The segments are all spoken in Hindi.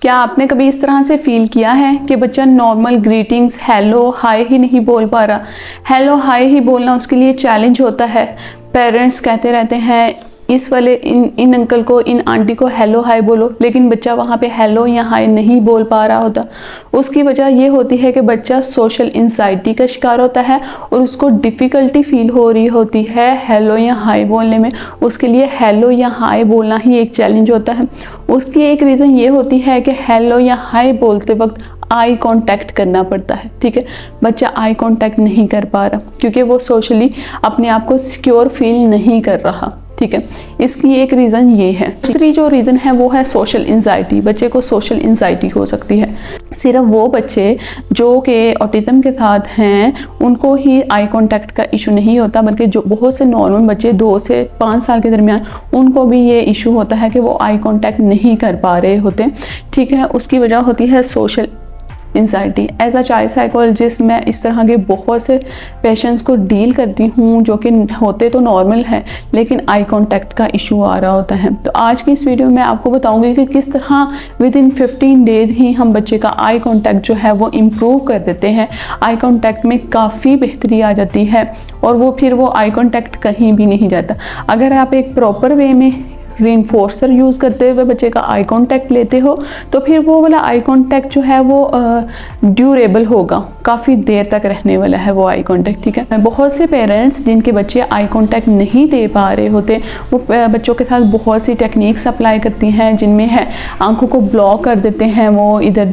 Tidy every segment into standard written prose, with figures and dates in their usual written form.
क्या आपने कभी इस तरह से फील किया है कि बच्चा नॉर्मल ग्रीटिंग्स हेलो हाय ही नहीं बोल पा रहा? हेलो हाय ही बोलना उसके लिए चैलेंज होता है। पेरेंट्स कहते रहते हैं इस वाले इन अंकल को, इन आंटी को हेलो हाय बोलो, लेकिन बच्चा वहाँ पे हेलो या हाय नहीं बोल पा रहा होता। उसकी वजह ये होती है कि बच्चा सोशल एंजाइटी का शिकार होता है और उसको डिफ़िकल्टी फील हो रही होती है हेलो या हाय बोलने में। उसके लिए हेलो या हाय बोलना ही एक चैलेंज होता है। उसकी एक रीज़न ये होती है कि हेलो या हाय बोलते वक्त आई कांटेक्ट करना पड़ता है। ठीक है, बच्चा आई कांटेक्ट नहीं कर पा रहा क्योंकि वो सोशली अपने आप को सिक्योर फील नहीं कर रहा। ठीक है, इसकी एक रीज़न ये है। दूसरी जो रीज़न है वो है सोशल एंजाइटी। बच्चे को सोशल एंजाइटी हो सकती है। सिर्फ वो बच्चे जो कि ऑटिज़म के साथ हैं उनको ही आई कांटेक्ट का इशू नहीं होता, बल्कि जो बहुत से नॉर्मल बच्चे 2 से 5 साल के दरमियान उनको भी ये इशू होता है कि वो आई कांटेक्ट नहीं कर पा रहे होते। ठीक है, उसकी वजह होती है social anxiety. As a child psychologist मैं इस तरह के बहुत से पेशेंट्स को डील करती हूँ जो कि होते तो नॉर्मल है लेकिन आई कांटेक्ट का इशू आ रहा होता है। तो आज की इस वीडियो में आपको बताऊंगी कि किस तरह विद इन 15 डेज ही हम बच्चे का आई कांटेक्ट जो है वो इम्प्रूव कर देते हैं। आई कांटेक्ट में काफ़ी बेहतरी आ जाती है और वो फिर वो आई कांटेक्ट कहीं भी नहीं जाता। अगर आप एक प्रॉपर वे में रीइंफोर्सर यूज़ करते हुए बच्चे का आई कांटेक्ट लेते हो तो फिर वो वाला आई कांटेक्ट जो है वो ड्यूरेबल होगा, काफ़ी देर तक रहने वाला है वो आई कांटेक्ट। ठीक है, बहुत से पेरेंट्स जिनके बच्चे आई कांटेक्ट नहीं दे पा रहे होते वो बच्चों के साथ बहुत सी टेक्निक्स अप्लाई करती हैं, जिनमें है आंखों को ब्लॉक कर देते हैं, वो इधर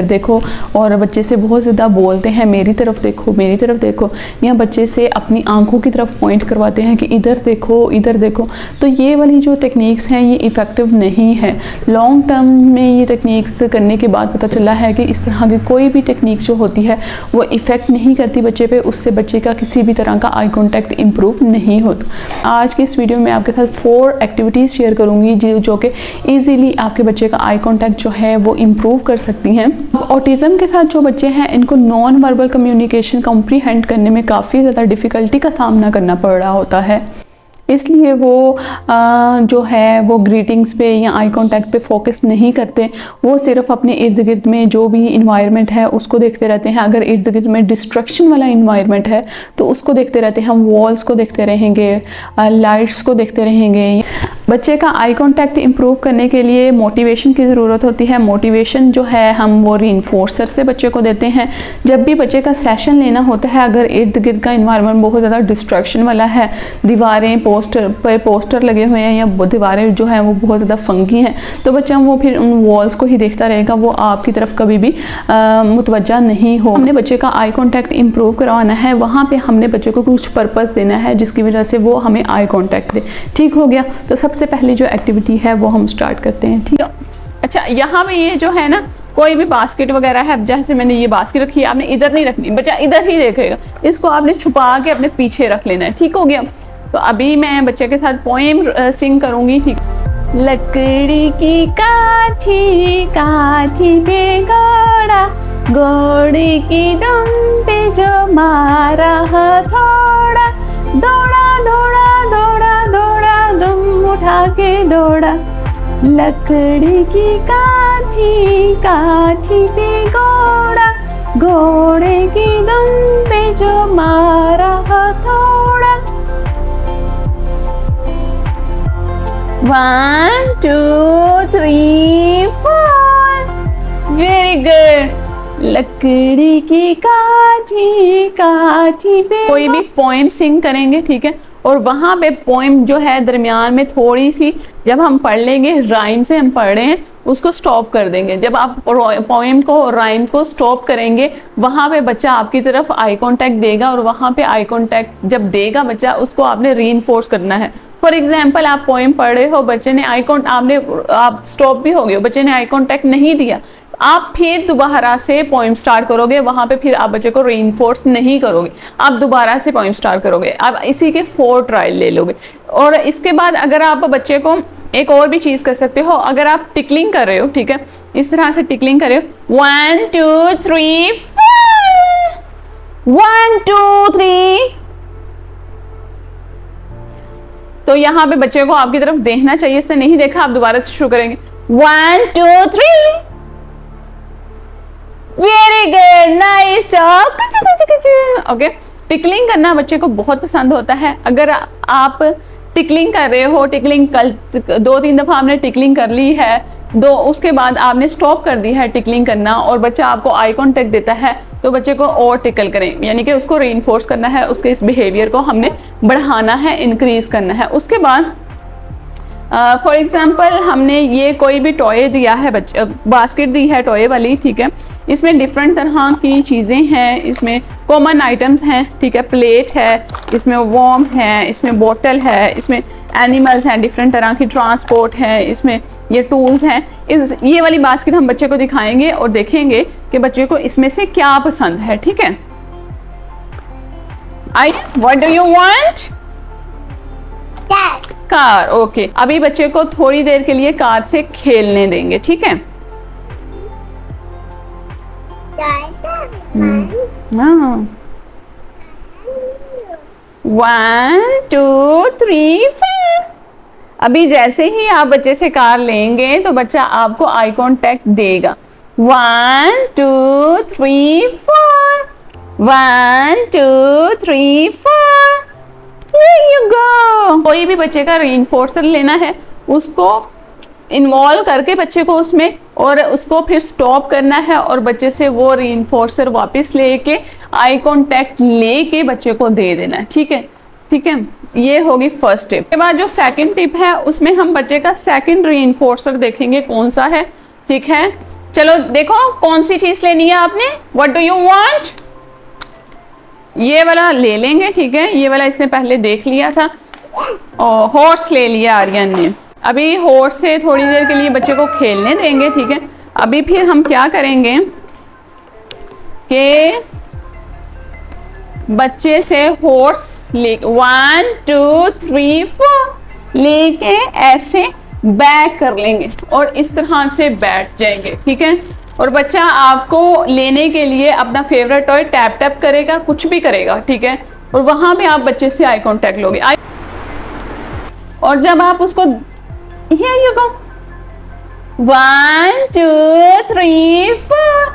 देखो और बच्चे से बहुत ज़्यादा बोलते हैं मेरी तरफ देखो, या बच्चे से अपनी आंखों की तरफ पॉइंट करवाते हैं कि इधर देखो। तो ये वाली जो टेक्निक्स हैं ये इफ़ेक्टिव नहीं है। लॉन्ग टर्म में ये टेक्निक्स करने के बाद पता चला है कि इस तरह की कोई भी टेक्निक जो होती है वो इफ़ेक्ट नहीं करती बच्चे पे, उससे बच्चे का किसी भी तरह का आई कांटेक्ट इम्प्रूव नहीं होता। आज की इस वीडियो में आपके साथ 4 एक्टिविटीज़ शेयर करूँगी जो कि ईजीली आपके बच्चे का आई कांटेक्ट जो है वो इम्प्रूव कर सकती हैं। ऑटिज़म के साथ जो बच्चे हैं इनको नॉन वर्बल कम्युनिकेशन कॉम्प्रीहेंड करने में काफ़ी ज़्यादा डिफ़िकल्टी का सामना करना पड़ रहा होता है, इसलिए वो जो है वो ग्रीटिंग्स पे या आई कांटेक्ट पे फोकस नहीं करते। वो सिर्फ अपने इर्द गिर्द में जो भी इन्वायरमेंट है उसको देखते रहते हैं। अगर इर्द गिर्द में डिस्ट्रक्शन वाला इन्वायरमेंट है तो उसको देखते रहते हैं। हम वॉल्स को देखते रहेंगे, लाइट्स को देखते रहेंगे। बच्चे का आई कांटेक्ट इम्प्रूव करने के लिए मोटिवेशन की ज़रूरत होती है। मोटिवेशन जो है हम वो रीइंफोर्सर से बच्चे को देते हैं। जब भी बच्चे का सेशन लेना होता है, अगर इर्द गिर्द का इन्वायरमेंट बहुत ज़्यादा डिस्ट्रक्शन वाला है, दीवारें पोस्टर लगे हुए हैं या दीवारें जो हैं वो बहुत ज़्यादा फंकी हैं, तो बच्चा वो फिर उन वॉल्स को ही देखता रहेगा, वो आपकी तरफ कभी भी मुतवज्जा नहीं हो। हमने बच्चे का आई कांटेक्ट इम्प्रूव करवाना है, वहाँ पे हमने बच्चे को कुछ पर्पस देना है जिसकी वजह से वो हमें आई कांटेक्ट दे। ठीक हो गया, तो सबसे पहले जो एक्टिविटी है वो हम स्टार्ट करते हैं। ठीक है, अच्छा यहाँ पे ये जो है ना कोई भी बास्केट वगैरह है, जैसे मैंने ये बास्केट रखी है, आपने इधर नहीं रखनी, बच्चा इधर ही देखेगा, इसको आपने छुपा के अपने पीछे रख लेना है। ठीक हो गया, तो अभी मैं बच्चे के साथ पोएम सिंग करूंगी। ठीक, लकड़ी की काठी काठी पे घोड़ा, घोड़े की दुम पे जो मारा हथौड़ा, दौड़ा दौड़ा दौड़ा दौड़ा दुम उठा के दौड़ा। लकड़ी की काठी काठी पे घोड़ा, घोड़े की दुम पे जो मारा हथौड़ा। 1 2 3 4, वेरी गुड। लकड़ी की काठी काठी पे, कोई भी पोएम सिंग करेंगे। ठीक है, और वहाँ पे पोएम जो है दरमियान में थोड़ी सी जब हम पढ़ लेंगे, राइम से हम पढ़ रहे हैं उसको स्टॉप कर देंगे। जब आप पोएम को राइम को स्टॉप करेंगे वहाँ पे बच्चा आपकी तरफ आई कांटेक्ट देगा और वहाँ पे आई कांटेक्ट जब देगा बच्चा, उसको आपने रीइंफोर्स करना है। फॉर एग्जाम्पल आप पोएम पढ़ रहे हो, बच्चे ने आप स्टॉप भी हो गए, बच्चे ने आई कांटेक्ट नहीं दिया, आप फिर दोबारा से पोएम स्टार्ट करोगे, वहाँ पे फिर आप बच्चे को रीइंफोर्स नहीं करोगे, आप दोबारा से पोएम स्टार्ट करोगे। आप इसी के 4 ट्रायल ले लोगे। और इसके बाद अगर आप बच्चे को एक और भी चीज़ कर सकते हो, अगर आप टिकलिंग कर रहे हो, ठीक है, इस तरह से टिकलिंग कर रहे हो, 1 2 3 4, 1 2 3, तो यहाँ पे बच्चे को आपकी तरफ देखना चाहिए, इसने नहीं देखा आप दोबारा से शुरू करेंगे, 1 2 3, नाइस जॉब, कुछ कुछ कुछ। ओके, टिकलिंग करना बच्चे को बहुत पसंद होता है। अगर आप टिकलिंग कर रहे हो, टिकलिंग कल 2-3 दफ़ा आपने टिकलिंग कर ली है, उसके बाद आपने स्टॉप कर दी है टिकलिंग करना और बच्चा आपको आई कॉन्टेक्ट देता है, तो बच्चे को और टिकल करें, यानी कि उसको रीइंफोर्स करना है, उसके इस बिहेवियर को हमने बढ़ाना है, इंक्रीज करना है। उसके बाद फॉर एग्जांपल हमने ये कोई भी टॉय दिया है, बास्केट दी है टॉय वाली, ठीक है, इसमें डिफरेंट तरह की चीज़ें हैं, इसमें कॉमन आइटम्स हैं, ठीक है, प्लेट है, इसमें वॉर्म है, इसमें बोतल है, इसमें एनिमल्स हैं, डिफरेंट तरह की ट्रांसपोर्ट है, इसमें ये टूल्स हैं। ये वाली बास्केट हम बच्चे को दिखाएंगे और देखेंगे कि बच्चे को इसमें से क्या पसंद है, ठीक है। What do you want? Car. Okay, अभी बच्चे को थोड़ी देर के लिए कार से खेलने देंगे, ठीक है। हाँ, 1 2 3 4। अभी जैसे ही आप बच्चे से कार लेंगे तो बच्चा आपको आई कांटेक्ट देगा। 1 2 3 4, 1 2 3 4। Here you go। कोई भी बच्चे का रीइंफोर्सर लेना है, उसको इन्वॉल्व करके बच्चे को उसमें, और उसको फिर स्टॉप करना है और बच्चे से वो रीइंफोर्सर वापस लेके आई कांटेक्ट लेके बच्चे को दे देना है, ठीक है, ठीक है। ये होगी फर्स्ट टिप। के बाद जो सेकंड टिप है उसमें हम बच्चे का सेकंड रीइंफोर्सर देखेंगे कौन सा है, ठीक है। चलो देखो कौन सी चीज लेनी है आपने। What do you want? ये वाला ले लेंगे, ठीक है, ये वाला इसने पहले देख लिया था। और हॉर्स ले लिया आर्यन ने। अभी हॉर्स से थोड़ी देर के लिए बच्चे को खेलने देंगे, ठीक है। अभी फिर हम क्या करेंगे कि बच्चे से हॉर्स ले 1 2 3 4 लेके ऐसे बैक कर लेंगे और इस तरह से बैठ जाएंगे, ठीक है। और बच्चा आपको लेने के लिए अपना फेवरेट टॉय टैप टैप करेगा, कुछ भी करेगा, ठीक है। और वहां पे आप बच्चे से आई कांटेक्ट लोगे। और जब आप उसको here you go 1 2 3 4,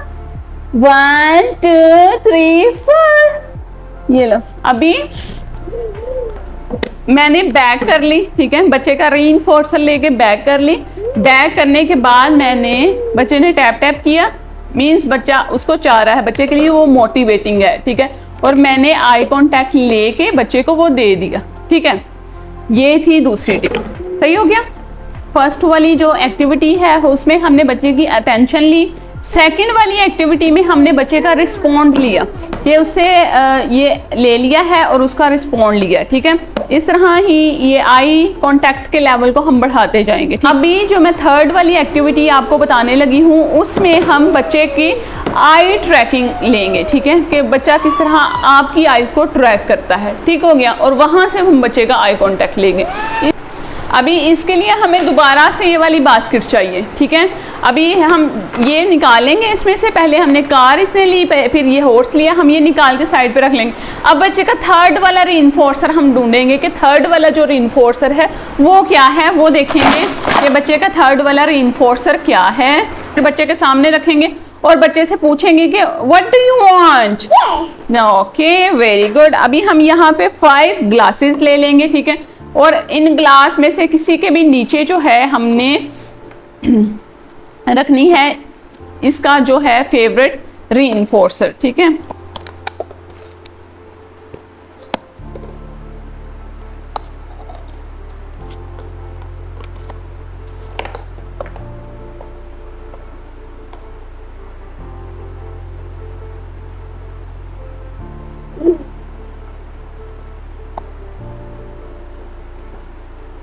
1 2 3 4, ये लो। अभी मैंने बैक कर ली, ठीक है, बच्चे का रीइंफोर्सर लेके बैक कर ली। बैक करने के बाद मैंने बच्चे ने टैप टैप किया, मींस बच्चा उसको चाह रहा है, बच्चे के लिए वो मोटिवेटिंग है, ठीक है। और मैंने आई कांटेक्ट लेके बच्चे को वो दे दिया, ठीक है। ये थी दूसरी टिप। सही हो गया। फर्स्ट वाली जो एक्टिविटी है उसमें हमने बच्चे की अटेंशन ली। सेकंड वाली एक्टिविटी में हमने बच्चे का रिस्पॉन्ड लिया, कि उससे ये ले लिया है और उसका रिस्पॉन्ड लिया, ठीक है। इस तरह ही ये आई कांटेक्ट के लेवल को हम बढ़ाते जाएंगे। अभी जो मैं थर्ड वाली एक्टिविटी आपको बताने लगी हूँ उसमें हम बच्चे की आई ट्रैकिंग लेंगे, ठीक है, कि बच्चा किस तरह आपकी आईज को ट्रैक करता है, ठीक हो गया। और वहाँ से हम बच्चे का आई कांटेक्ट लेंगे। अभी इसके लिए हमें दोबारा से ये वाली बास्केट चाहिए, ठीक है। अभी हम ये निकालेंगे, इसमें से पहले हमने कार इसने ली, फिर ये हॉर्स लिया, हम ये निकाल के साइड पे रख लेंगे। अब बच्चे का थर्ड वाला रीइंफोर्सर हम ढूंढेंगे कि थर्ड वाला जो रीइंफोर्सर है वो क्या है, वो देखेंगे कि बच्चे का थर्ड वाला रीइंफोर्सर क्या है। फिर बच्चे के सामने रखेंगे और बच्चे से पूछेंगे कि what do you want. Okay, very good. अभी हम यहाँ पे 5 ग्लासेस ले लेंगे, ठीक है। और इन ग्लास में से किसी के भी नीचे जो है हमने रखनी है इसका जो है फेवरेट रीइंफोर्सर, ठीक है।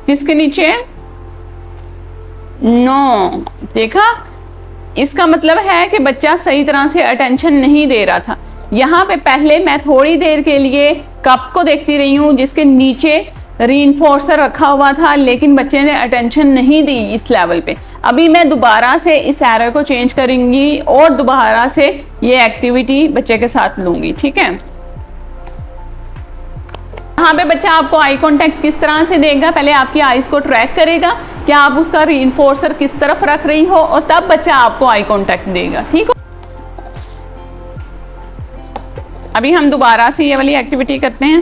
किसके नीचे? नो, देखा, इसका मतलब है कि बच्चा सही तरह से अटेंशन नहीं दे रहा था। यहाँ पे पहले मैं थोड़ी देर के लिए कप को देखती रही हूँ जिसके नीचे रीइंफोर्सर रखा हुआ था, लेकिन बच्चे ने अटेंशन नहीं दी इस लेवल पे। अभी मैं दोबारा से इस एरो को चेंज करूंगी और दोबारा से ये एक्टिविटी बच्चे के साथ लूंगी, ठीक है। यहाँ पे बच्चा आपको आई कांटेक्ट किस तरह से देगा, पहले आपकी आईज को ट्रैक करेगा कि आप उसका रीइंफोर्सर किस तरफ रख रही हो, और तब बच्चा आपको आई कांटेक्ट देगा, ठीक हो। अभी हम दोबारा से ये वाली एक्टिविटी करते हैं।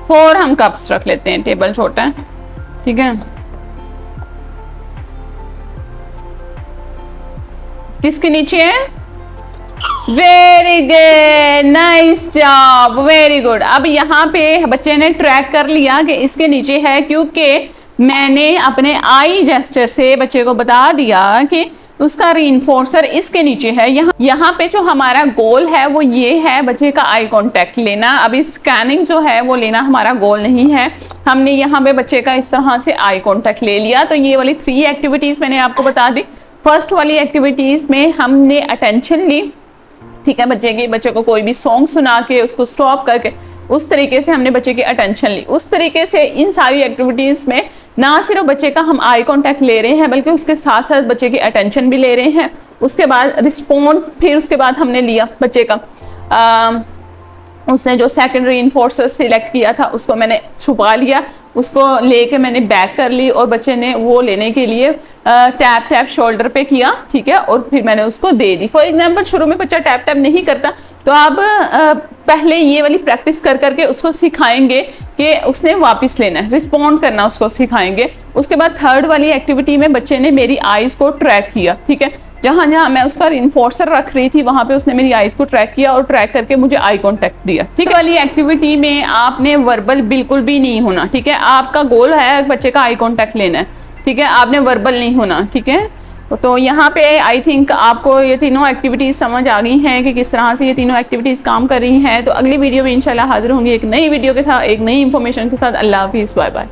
4 हम कप्स रख लेते हैं, टेबल छोटा है, ठीक है। किसके नीचे है? Very good, nice job, very good. अब यहाँ पे बच्चे ने ट्रैक कर लिया कि इसके नीचे है, क्योंकि मैंने अपने आई जेस्चर से बच्चे को बता दिया कि उसका रीइंफोर्सर इसके नीचे है। यहाँ पे जो हमारा गोल है वो ये है बच्चे का आई कांटेक्ट लेना। अभी स्कैनिंग जो है वो लेना हमारा गोल नहीं है। हमने यहाँ पे बच्चे का इस तरह से आई कांटेक्ट ले लिया। तो ये वाली 3 एक्टिविटीज मैंने आपको बता दी। फर्स्ट वाली एक्टिविटीज में हमने अटेंशन ली, ठीक है, बच्चे को कोई भी सॉन्ग सुना के उसको स्टॉप करके उस तरीके से हमने बच्चे की अटेंशन ली। उस तरीके से इन सारी एक्टिविटीज में ना सिर्फ बच्चे का हम आई कांटेक्ट ले रहे हैं बल्कि उसके साथ साथ बच्चे की अटेंशन भी ले रहे हैं। उसके बाद रिस्पॉन्ड, फिर उसके बाद हमने लिया बच्चे का उसने जो सेकेंडरी इन्फोर्सर सिलेक्ट किया था उसको मैंने छुपा लिया, उसको लेके मैंने बैक कर ली और बच्चे ने वो लेने के लिए टैप टैप शोल्डर पे किया, ठीक है, और फिर मैंने उसको दे दी। फॉर एग्जांपल शुरू में बच्चा टैप टैप नहीं करता तो आप पहले ये वाली प्रैक्टिस कर करके उसको सिखाएंगे कि उसने वापस लेना है, रिस्पॉन्ड करना उसको सिखाएंगे। उसके बाद थर्ड वाली एक्टिविटी में बच्चे ने मेरी आईज को ट्रैक किया, ठीक है, जहाँ जहाँ मैं उसका इन्फोर्सर रख रही थी वहां पे उसने मेरी आईज को ट्रैक किया और ट्रैक करके मुझे आई कांटेक्ट दिया। ठीक है, वाली एक्टिविटी में आपने वर्बल बिल्कुल भी नहीं होना, ठीक है। आपका गोल है बच्चे का आई कांटेक्ट लेना है, ठीक है, आपने वर्बल नहीं होना, ठीक है। तो यहाँ पे आई थिंक आपको ये तीनों एक्टिविटीज समझ आ गई हैं कि किस तरह से ये तीनों एक्टिविटीज काम कर रही हैं। तो अगली वीडियो में इंशाल्लाह हाजिर होंगी एक नई वीडियो के साथ, एक नई इंफॉर्मेशन के साथ। अल्लाह हाफिज़, बाय बाय।